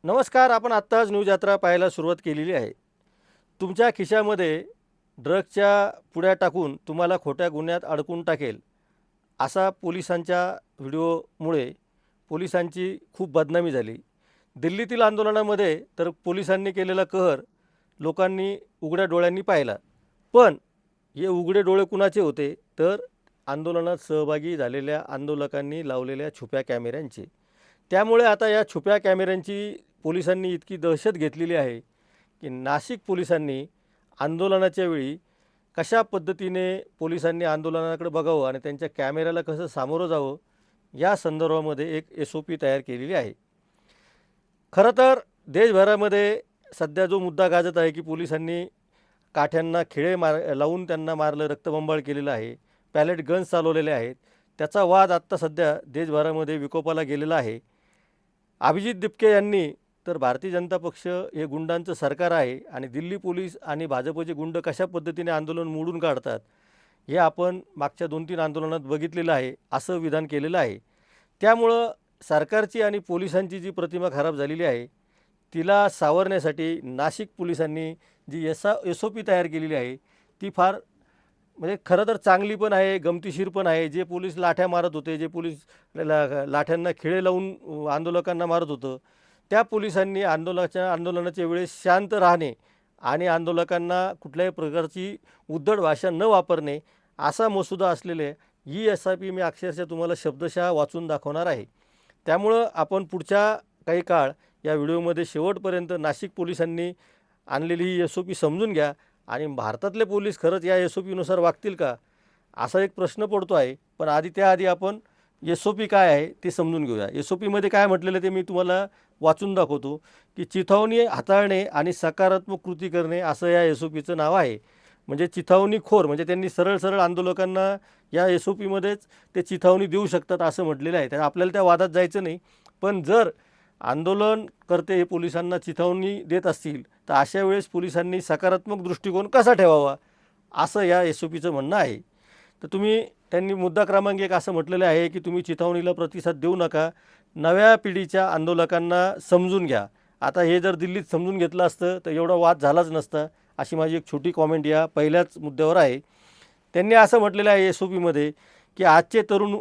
नमस्कार. आपण आत्ताच न्यूज यात्रा पाहायला सुरुवात केलेली आहे. तुमच्या खिशामध्ये ड्रग्सच्या पुड्या टाकून तुम्हाला खोट्या गुन्ह्यात अडकून टाकेल, असा पोलिसांच्या व्हिडिओमुळे पोलिसांची खूप बदनामी झाली. दिल्लीतील आंदोलनामध्ये तर पोलिसांनी केलेला कहर लोकांनी उघड्या डोळ्यांनी पाहिला. पण हे उघडे डोळे कुणाचे होते? तर आंदोलनात सहभागी झालेल्या आंदोलकांनी लावलेल्या छुप्या कॅमेऱ्यांचे. त्यामुळे आता या छुप्या कॅमेऱ्यांची पोलिसांनी इतकी दहशत घेतलेली आहे की नाशिक पोलिसांनी आंदोलनाच्या वेळी कशा पद्धतीने पोलिसांनी आंदोलनाकडे बघावं आणि त्यांच्या कॅमेऱ्याला कसं सामोरं जावं, या संदर्भामध्ये एक SOP तयार केलेली आहे. खरं तर देशभरामध्ये सध्या जो मुद्दा गाजत आहे की पोलिसांनी काठ्यांना खिळे लावून त्यांना मारलं, रक्तबंबाळ केलेलं आहे, पॅलेट गन्स चालवलेले आहेत. त्याचा वाद आत्ता सध्या देशभरामध्ये विकोपाला गेलेला आहे. अभिजित दिपके यांनी तर भारतीय जनता पक्ष हे गुंडांचं सरकार आहे आणि दिल्ली पोलीस आणि भाजपचे गुंड कशा पद्धतीने आंदोलन मोडून काढतात, हे आपण मागच्या 2-3 आंदोलनात बघितलेलं आहे, असं विधान केलेलं आहे. त्यामुळं सरकारची आणि पोलिसांची जी प्रतिमा खराब झालेली आहे, तिला सावरण्यासाठी नाशिक पोलिसांनी जी SOP तयार केलेली आहे, ती फार म्हणजे खरं तर चांगली पण आहे, गमतीशीर पण आहे. जे पोलीस लाठ्या मारत होते, जे पोलीस लाठ्यांना खिळे लावून आंदोलकांना मारत होतं, त्या पोलिसांनी आंदोलनाच्या वेळेस शांत राहणे आणि आंदोलकांना कुठल्याही प्रकारची उद्धट भाषा न वापरणे, असा मसुदा असलेले ही SOP मी अक्षरशः तुम्हाला शब्दशः वाचून दाखवणार आहे. त्यामुळं आपण पुढच्या काही काळ या व्हिडिओमध्ये शेवटपर्यंत नाशिक पोलिसांनी आणलेली ही SOP समजून घ्या आणि भारतातले पोलीस खरंच या SOPनुसार वागतील का, असा एक प्रश्न पडतो आहे. पण त्याआधी आपण SOP काय आहे ते समजून घेऊया. SOPमध्ये काय म्हटलेलं ते मी तुम्हाला वाचून दाखवतो की चिथावणी हाताळणे आणि सकारात्मक कृती करणे, असं या SOPचं नाव आहे. म्हणजे चिथावणीखोर म्हणजे त्यांनी सरळ सरळ आंदोलकांना या SOPमध्येच ते चिथावणी देऊ शकतात असं म्हटलेलं आहे. तर आपल्याला त्या वादात जायचं नाही. पण जर आंदोलनकर्ते हे पोलिसांना चिथावणी देत असतील, तर अशा वेळेस पोलिसांनी सकारात्मक दृष्टिकोन कसा ठेवावा, असं या SOPचं म्हणणं आहे. तर त्यांनी मुद्दा क्रमांक 1 असं म्हटलेलं आहे की तुम्ही चिथावणीला प्रतिसाद देऊ नका, नव्या पिढीच्या आंदोलकांना समजून घ्या. आता हे जर दिल्लीत समजून घेतलं असतं तर एवढा वाद झालाच नसता, अशी माझी एक छोटी कॉमेंट या पहिल्याच मुद्द्यावर आहे. त्यांनी असं म्हटलेलं आहे SOPमध्ये की आजचे तरुण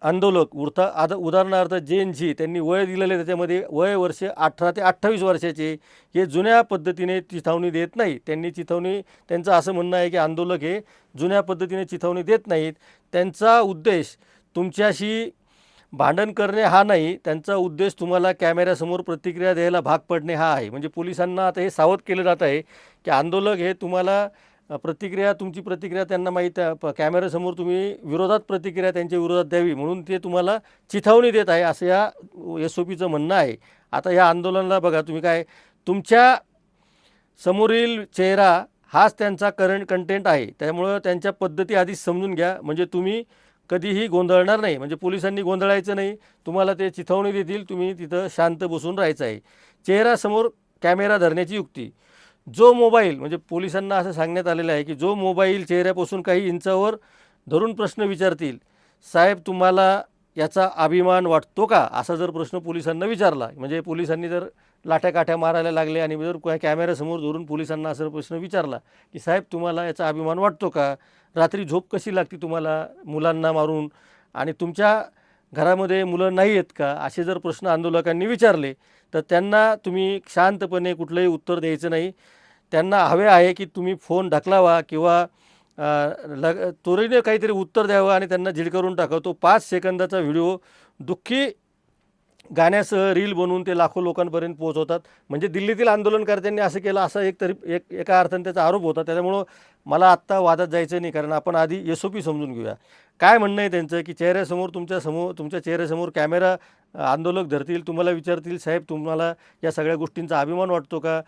आंदोलक उदाहरणार्थ JNZ त्यांनी वय दिलेलं आहे, त्याच्यामध्ये वय वर्ष 18 ते 28 वर्षाचे, हे जुन्या पद्धतीने चिथावणी देत नाही. त्यांचं असं म्हणणं आहे की आंदोलक हे जुन्या पद्धतीने चिथावणी देत नाहीत. त्यांचा उद्देश तुमच्याशी भांडण करणे हा नाही, त्यांचा उद्देश तुम्हाला कॅमेऱ्यासमोर प्रतिक्रिया द्यायला भाग पडणे हा आहे. म्हणजे पोलिसांना आता हे सावध केलं जात आहे की आंदोलक हे तुम्हाला तुमची प्रतिक्रिया त्यांना माहीत आहे, कॅमेऱ्यासमोर तुम्ही विरोधात प्रतिक्रिया त्यांच्या विरोधात द्यावी म्हणून ते तुम्हाला चिथावणी देत आहे, असं या SOPचं म्हणणं आहे. आता या आंदोलनाला बघा तुम्ही काय, तुमच्या समोरील चेहरा हाच त्यांचा कंटेंट आहे. त्यामुळं त्यांच्या पद्धती आधीच समजून घ्या, म्हणजे तुम्ही कधीही गोंधळणार नाही. म्हणजे पोलिसांनी गोंधळायचं नाही, तुम्हाला ते चिथावणी देतील, तुम्ही तिथं शांत बसून राहायचं आहे. चेहऱ्यासमोर कॅमेरा धरण्याची युक्ती, जो मोबाईल म्हणजे पोलिसांना असं सांगण्यात आलेलं आहे की जो मोबाईल चेहऱ्यापासून काही इंचावर धरून प्रश्न विचारतील, साहेब तुम्हाला याचा अभिमान वाटतो का, असा जर प्रश्न पोलिसांना विचारला, म्हणजे पोलिसांनी जर लाठ्याकाठ्या मारायला लागले आणि जर कॅमेऱ्यासमोर धरून पोलिसांना असा प्रश्न विचारला की साहेब तुम्हाला याचा अभिमान वाटतो का, रात्री झोप कशी लागते तुम्हाला मुलांना मारून, आणि तुमच्या घरामध्ये मुलं नाही आहेत का, असे जर प्रश्न आंदोलकांनी विचारले, तर त्यांना तुम्ही शांतपणे कुठलंही उत्तर द्यायचं नाही. त्यांना हवे आहे की तुम्ही फोन ढकलावा किंवा त्वरेने काहीतरी उत्तर द्यावं आणि त्यांना झिडकारून टाकावं. तो 5 सेकंदाचा व्हिडिओ दुःखी गाण्यासह रील बनवून ते लाखो लोकांपर्यंत पोहोचवतात. म्हणजे दिल्लीतील आंदोलनकर्त्यांनी असं केलं, असा एका अर्थाने त्याचा आरोप होता. त्याच्यामुळं मला आत्ता वादात जायचं नाही, कारण आपण आधी SOP समजून घेऊया. काय म्हणणं आहे त्यांचं की तुमच्या चेहऱ्यासमोर कॅमेरा आंदोलक धरतील, तुम्हाला विचारतील साहेब तुम्हाला या सगळ्या गोष्टींचा अभिमान वाटतो का,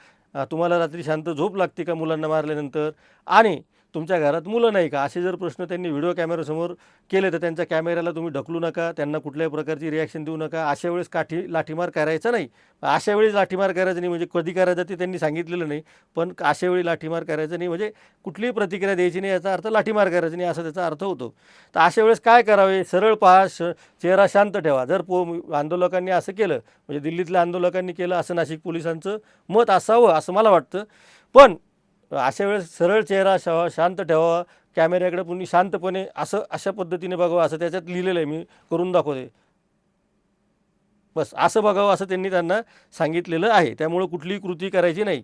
तुम्हाला रात्री शांत झोप लागते का मुलांना मारल्यानंतर, आणि तुमच्या घरात मुलं नाही का, असे जर प्रश्न त्यांनी व्हिडिओ कॅमेऱ्यासमोर केले तर त्यांच्या कॅमेऱ्याला तुम्ही ढकलू नका, त्यांना कुठल्याही प्रकारची रिॲक्शन देऊ नका. अशा वेळेस लाठीमार करायचा नाही. अशा वेळी लाठीमार करायचा नाही, म्हणजे कधी करायचं ते त्यांनी सांगितलेलं नाही, पण अशा वेळी लाठीमार करायचा नाही, म्हणजे कुठलीही प्रतिक्रिया द्यायची नाही, याचा अर्थ लाठीमार करायचा नाही असा त्याचा अर्थ होतो. तर अशा वेळेस काय करावे, सरळ पहा, चेहरा शांत ठेवा. जर आंदोलकांनी असं केलं, म्हणजे दिल्लीतल्या आंदोलकांनी केलं असं नाशिक पोलिसांचं मत असावं असं मला वाटतं. पण अशा वेळेस सरळ चेहरा शांत ठेवावा, कॅमेऱ्याकडे पुन्हा शांतपणे असं अशा पद्धतीने बघावं, असं त्याच्यात लिहिलेलं आहे, मी करून दाखवते. बस असं बघावं असं त्यांना सांगितलेलं आहे. त्यामुळं कुठलीही कृती करायची नाही.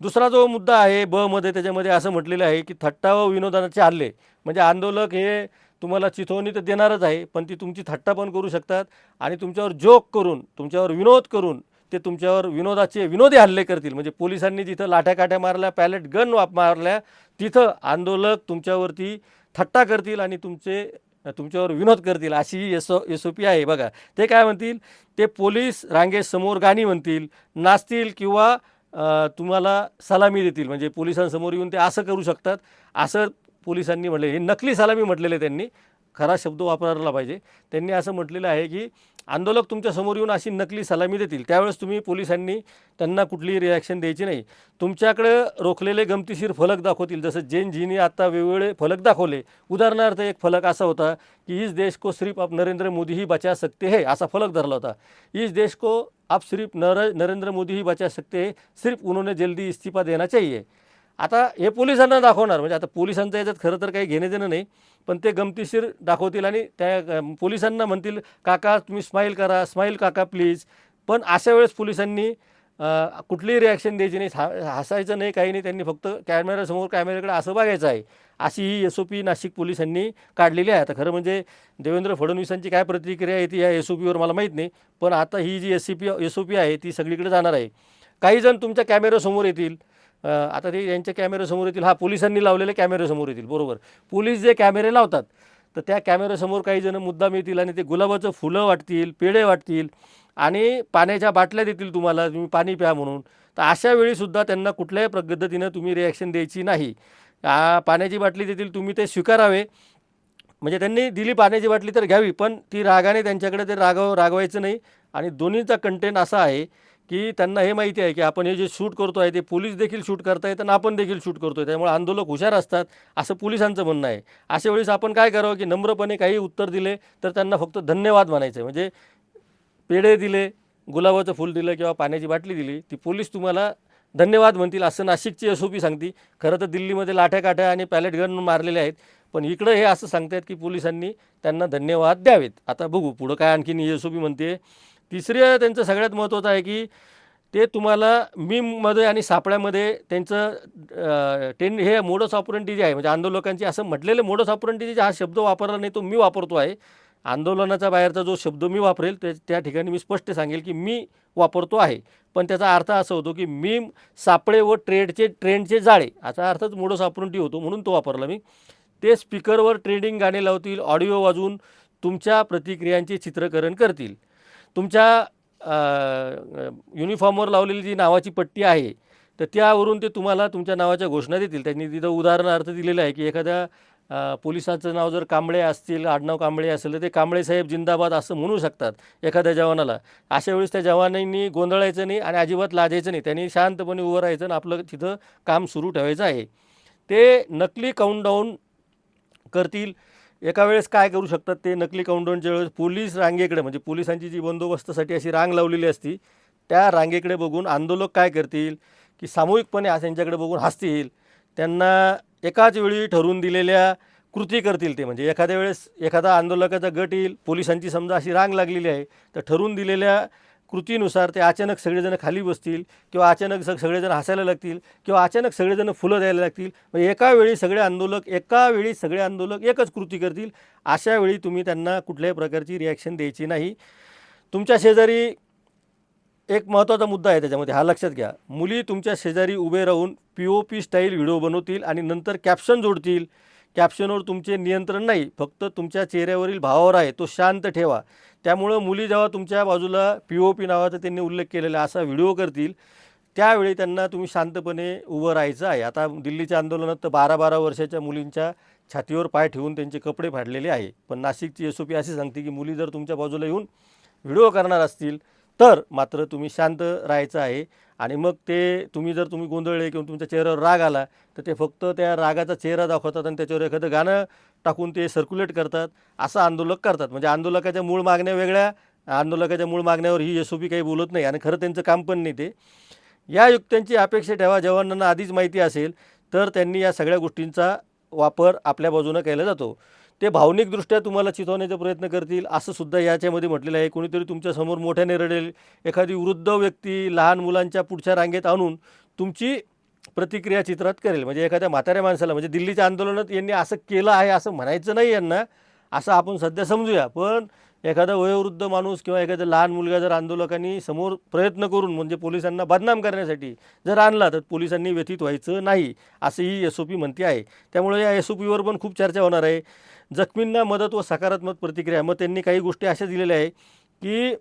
दुसरा जो मुद्दा आहे ब मध्ये, त्याच्यामध्ये असं म्हटलेलं आहे की थट्टा व विनोदाचे हल्ले, म्हणजे आंदोलक हे तुम्हाला चिथवणी तर देणारच आहे, पण ती तुमची थट्टा पण करू शकतात आणि तुमच्यावर जोक करून, तुमच्यावर विनोद करून ते तुमच्यावर विनोदी हल्ले करतील. म्हणजे पोलिसांनी जिथं लाठ्याकाठ्या मारल्या, पॅलेट गन मारल्या, तिथं आंदोलक तुमच्यावरती थट्टा करतील आणि तुमच्यावर विनोद करतील. अशी ही SOP आहे बघा. ते काय म्हणतील, ते पोलीस रांगेसमोर गाणी म्हणतील, नाचतील किंवा तुम्हाला सलामी देतील. म्हणजे पोलिसांसमोर येऊन ते असं करू शकतात, असं पोलिसांनी म्हटले. हे नकली सलामी म्हटलेले त्यांनी, खरा शब्द वापरला पाहिजे. त्यांनी असं म्हटलेलं आहे की आंदोलक तुमच्या समोर येऊन अशी नकली सलामी देतील, त्यावेळेस तुम्ही पोलिसांनी त्यांना कुठलीही रिॲक्शन द्यायची नाही. तुमच्याकडे रोखलेले गमतीशीर फलक दाखवतील, जसं जीनी आता वेगवेगळे फलक दाखवले. उदाहरणार्थ एक फलक असा होता की इस देश को सिर्फ आप नरेंद्र मोदी ही बचा सकते हैं, असा फलक धरला होता. इस देश को आप सिर्फ नरेंद्र मोदी ही बचा सकते हैं, सिर्फ उन्होंने जल्दी इस्तीफा देना चाहिए. आता हे पोलिसांना दाखवणार, म्हणजे आता पोलिसांचं याच्यात खरं तर काही घेणे देणं नाही, पण ते गमतीशीर दाखवतील आणि त्या पोलिसांना म्हणतील, काका तुम्ही स्माईल करा, स्माईल काका प्लीज. पण अशा वेळेस पोलिसांनी कुठलीही रिॲक्शन द्यायची नाही, हसायचं नाही, काही नाही. त्यांनी फक्त कॅमेऱ्याकडे असं बघायचं आहे. अशी ही SOP नाशिक पोलिसांनी काढलेली आहे. आता खरं म्हणजे देवेंद्र फडणवीसांची काय प्रतिक्रिया येते या SOPवर मला माहीत नाही, पण आता ही जी SOP आहे ती सगळीकडे जाणार आहे. काही जण तुमच्या कॅमेऱ्यासमोर येतील, आता ते यांच्या कॅमेऱ्यासमोर येतील, पोलिसांनी लावलेल्या कॅमेऱ्यासमोर येतील, बरोबर. पोलीस जे कॅमेरे लावतात तर त्या कॅमेऱ्यासमोर काही जण मुद्दाम येतील आणि ते गुलाबाचं फुलं वाटतील, पेढे वाटतील आणि पाण्याच्या बाटल्या देतील तुम्हाला, तुम्ही पाणी प्या म्हणून. तर अशा वेळीसुद्धा त्यांना कुठल्याही पद्धतीनं तुम्ही रिॲक्शन द्यायची नाही. पाण्याची बाटली देतील, तुम्ही ते स्वीकारावे. म्हणजे त्यांनी दिली पाण्याची बाटली तर घ्यावी, पण ती रागाने त्यांच्याकडे ते रागवायचं नाही. आणि दोन्हीचा कंटेंट असा आहे की त्यांना हे माहिती आहे की आपण हे जे शूट करतो आहे ते पोलीस देखील शूट करतायत आणि आपण देखील शूट करतो आहे, त्यामुळे आंदोलक हुशार असतात असं पोलिसांचं म्हणणं आहे. अशा वेळेस आपण काय करावं की नम्रपणे काही उत्तर दिले तर त्यांना फक्त धन्यवाद म्हणायचं आहे. म्हणजे पेढे दिले, गुलाबाचं फूल दिलं किंवा पाण्याची बाटली दिली, ती पोलीस तुम्हाला धन्यवाद म्हणतील असं नाशिकची SOP सांगते. खरं तर दिल्लीमध्ये लाठ्याकाठ्या आणि पॅलेट गन मारलेले आहेत, पण इकडं हे असं सांगतायत की पोलिसांनी त्यांना धन्यवाद द्यावेत. आता बघू पुढं काय आणखीन SOP म्हणते. तिसरं त्यांचं सगळ्यात महत्त्वाचं आहे की ते तुम्हाला मीममध्ये आणि सापळ्यामध्ये त्यांचं हे मोडस ऑपरंडी जे आहे, म्हणजे आंदोलकांची असं म्हटलेलं मोडस ऑपरंडी जे हा शब्द वापरला नाही तो मी वापरतो आहे. आंदोलनाच्या बाहेरचा जो शब्द मी वापरेल त्या ठिकाणी मी स्पष्ट सांगेल की मी वापरतो आहे, पण त्याचा अर्थ असा होतो की मीम, सापळे व ट्रेंडचे जाळे, याचा अर्थच मोडस ऑपरंडी होतो, म्हणून तो वापरला मी. ते स्पीकरवर ट्रेंडिंग गाणे लावतील, ऑडिओ वाजवून तुमच्या प्रतिक्रियांचे चित्रीकरण करतील. तुमच्या युनिफॉर्मवर लावलेली जी नावाची पट्टी आहे तर त्यावरून ते तुम्हाला तुमच्या नावाच्या घोषणा देतील. त्यांनी तिथं उदाहरणार्थ दिलेलं आहे की एखाद्या पोलिसाचं नाव जर कांबळे असतील, आडनाव कांबळे असेल तर ते कांबळे साहेब जिंदाबाद असं म्हणू शकतात एखाद्या जवानाला. अशा वेळेस त्या जवानांनी गोंधळायचं नाही आणि अजिबात लाजायचं नाही, त्यांनी शांतपणे उभं राहायचं आणि आपलं तिथं काम सुरू ठेवायचं आहे. ते नकली काउंटडाऊन करतील. एका वेळेस काय करू शकतात ते नकली काउंटडाऊनच्या वेळेस पोलीस रांगेकडे, म्हणजे पोलिसांची जी बंदोबस्तासाठी अशी रांग लावलेली असती, त्या रांगेकडे बघून आंदोलक काय करतील की सामूहिकपणे त्यांच्याकडे बघून हसतील. त्यांना एकाच वेळी ठरवून दिलेल्या कृती करतील ते. म्हणजे एखाद्या वेळेस एखादा आंदोलकाचा गट येईल, पोलिसांची समजा अशी रांग लागलेली आहे, तर ठरवून दिलेल्या कृतीनुसार ते अचानक सगळेजण खाली बसतील किंवा अचानक सगळेजण हसायला लागतील किंवा अचानक सगळेजण फुलं द्यायला लागतील. म्हणजे एका वेळी सगळे आंदोलक एकच कृती करतील. अशा वेळी तुम्ही त्यांना कुठल्याही प्रकारची रिॲक्शन द्यायची नाही. तुमच्या शेजारी एक महत्त्वाचा मुद्दा आहे त्याच्यामध्ये, हा लक्षात घ्या. मुली तुमच्या शेजारी उभे राहून POP स्टाईल व्हिडिओ बनवतील आणि नंतर कॅप्शन जोडतील. कॅप्शनवर तुमचे नियंत्रण नाही, फक्त तुमच्या चेहऱ्यावरील भावावर आहे, तो शांत ठेवा. त्यामुळं मुली जेव्हा तुमच्या बाजूला POP नावाचा त्यांनी उल्लेख केलेला असा व्हिडिओ करतील, त्यावेळी त्यांना तुम्ही शांतपणे उभं राहायचं आहे. आता दिल्लीच्या आंदोलनात तर 12-12 वर्षाच्या मुलींच्या छातीवर पाय ठेवून त्यांचे कपडे फाडलेले आहे. पण नाशिकची SOP अशी सांगते की मुली जर तुमच्या बाजूला येऊन व्हिडिओ करणार असतील तर मात्र तुम्ही शांत राहायचं आहे. आणि मग ते तुम्ही गोंधळले किंवा तुमच्या चेहऱ्यावर राग आला तर ते फक्त त्या रागाचा चेहरा दाखवतात आणि त्याच्यावर एखादं गाणं टाकून ते सर्क्युलेट करतात. असं आंदोलक करतात. म्हणजे आंदोलकाच्या मूळ मागण्या वेगळ्या, आंदोलकाच्या मूळ मागण्यावर ही SOP काही बोलत नाही आणि खरं त्यांचं काम पण नाही ते. या युक्त्यांची अपेक्षा ठेवा. जवानांना आधीच माहिती असेल तर त्यांनी या सगळ्या गोष्टींचा वापर आपल्या बाजूनं केला जातो. ते भावनिकदृष्ट्या तुम्हाला चिथवण्याचा प्रयत्न करतील असं सुद्धा याच्यामध्ये म्हटलेलं आहे. कोणीतरी तुमच्यासमोर मोठ्याने रडेल, एखादी वृद्ध व्यक्ती लहान मुलांच्या पुढच्या रांगेत आणून तुमची प्रतिक्रिया चित्रात करेल. म्हणजे एखाद्या म्हाताऱ्या माणसाला, म्हणजे दिल्लीच्या आंदोलनात यांनी असं केलं आहे असं म्हणायचं नाही यांना, असं आपण सध्या समजूया. पण एखादा वयोवृद्ध माणूस किंवा एखादा लहान मुलगा जर आंदोलकांनी समोर प्रयत्न करून म्हणजे पोलिसांना बदनाम करण्यासाठी जर आणला तर पोलिसांनी व्यथित व्हायचं नाही असं ही SOP म्हणते आहे. त्यामुळे या SOPवर पण खूप चर्चा होणार आहे. जखमींना मदत व सकारात्मक प्रतिक्रिया. मग त्यांनी काही गोष्टी अशा दिलेल्या आहे की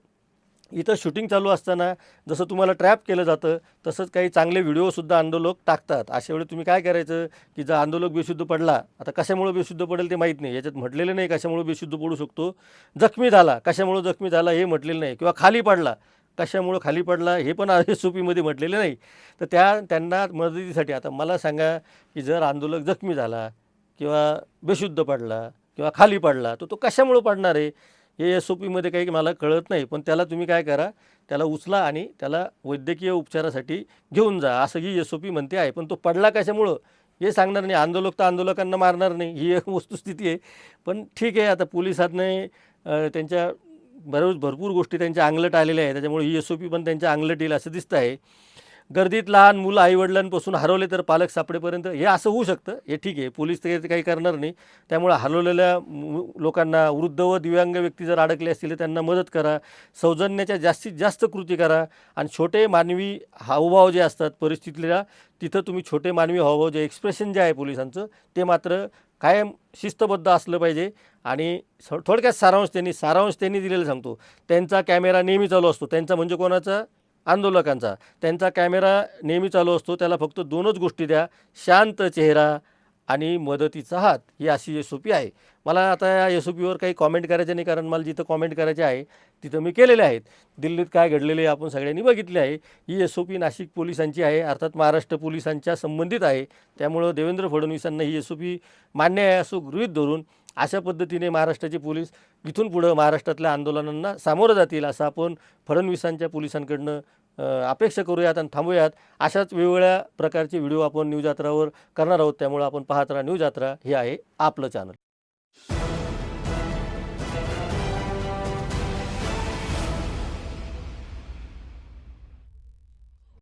इथं शूटिंग चालू असताना जसं तुम्हाला ट्रॅप केलं जातं तसंच काही चांगले व्हिडिओसुद्धा आंदोलक टाकतात. अशा वेळी तुम्ही काय करायचं की जर आंदोलक बेशुद्ध पडला, आता कशामुळे बेशुद्ध पडेल ते माहीत नाही, याच्यात म्हटलेलं नाही कशामुळे बेशुद्ध पडू शकतो. जखमी झाला, कशामुळे जखमी झाला हे म्हटलेलं नाही, किंवा खाली पडला, कशामुळं खाली पडला हे पण SOPमध्ये म्हटलेलं नाही. तर त्यांना मदतीसाठी आता मला सांगा की जर आंदोलक जखमी झाला किंवा बेशुद्ध पडला किंवा खाली पडला तर तो कशामुळं पडणार आहे हे SOPमध्ये काही मला कळत नाही. पण त्याला तुम्ही काय करा, त्याला उचला आणि त्याला वैद्यकीय उपचारासाठी घेऊन जा असं ही SOP म्हणते आहे. पण तो पडला कशामुळं हे सांगणार नाही. आंदोलक तर आंदोलकांना मारणार नाही, ही एक वस्तुस्थिती आहे. पण ठीक आहे, आता पोलिसांनी त्यांच्या भरपूर गोष्टी त्यांच्या अंगलट आलेल्या आहेत, त्याच्यामुळे ही SOP पण त्यांच्या अंगलट येईल असं दिसतं आहे. गर्दीत लहान मुलं आईवडिलांपासून हरवले तर पालक सापडेपर्यंत हे असं होऊ शकतं, हे ठीक आहे, पोलीस तर काही करणार नाही. त्यामुळे हरवलेल्या लोकांना, वृद्ध व दिव्यांग व्यक्ती जर अडकले असतील तर त्यांना मदत करा. सौजन्याच्या जास्तीत जास्त कृती करा आणि छोटे मानवी हावभाव जे असतात परिस्थितीला, तिथं तुम्ही छोटे मानवी हावभाव जे एक्सप्रेशन जे आहे पोलिसांचं ते मात्र कायम शिस्तबद्ध असलं पाहिजे. आणि थोडक्यात सारांश त्यांनी दिलेलं सांगतो. त्यांचा कॅमेरा नेहमी चालू असतो. त्यांचा म्हणजे कोणाचा? आंदोलकांचा. त्यांचा कॅमेरा नेहमी चालू असतो. त्याला फक्त 2च गोष्टी द्या, शांत चेहरा आणि मदतीचा हात. ही अशी SOP आहे. मला आता या SOPवर काही कॉमेंट करायचे नाही, कारण मला जिथं कॉमेंट करायचे आहे तिथं मी केलेले आहेत. दिल्लीत काय घडलेले आपण सगळ्यांनी बघितले आहे. ही SOP नाशिक पोलिसांची आहे, अर्थात महाराष्ट्र पोलिसांच्या संबंधित आहे. त्यामुळं देवेंद्र फडणवीसांना ही SOP मान्य आहे असं गृहीत धरून अशा पद्धतीने महाराष्ट्राचे पोलीस इथून पुढं महाराष्ट्रातल्या आंदोलनांना सामोरं जातील असं आपण फडणवीसांच्या पोलिसांकडनं अपेक्षा करूयात आणि थांबूयात. अशाच वेगवेगळ्या प्रकारचे व्हिडिओ आपण न्यूज यात्रावर करणार आहोत. त्यामुळे आपण पाहत राहा न्यूज यात्रा. हे आहे आपलं चॅनल.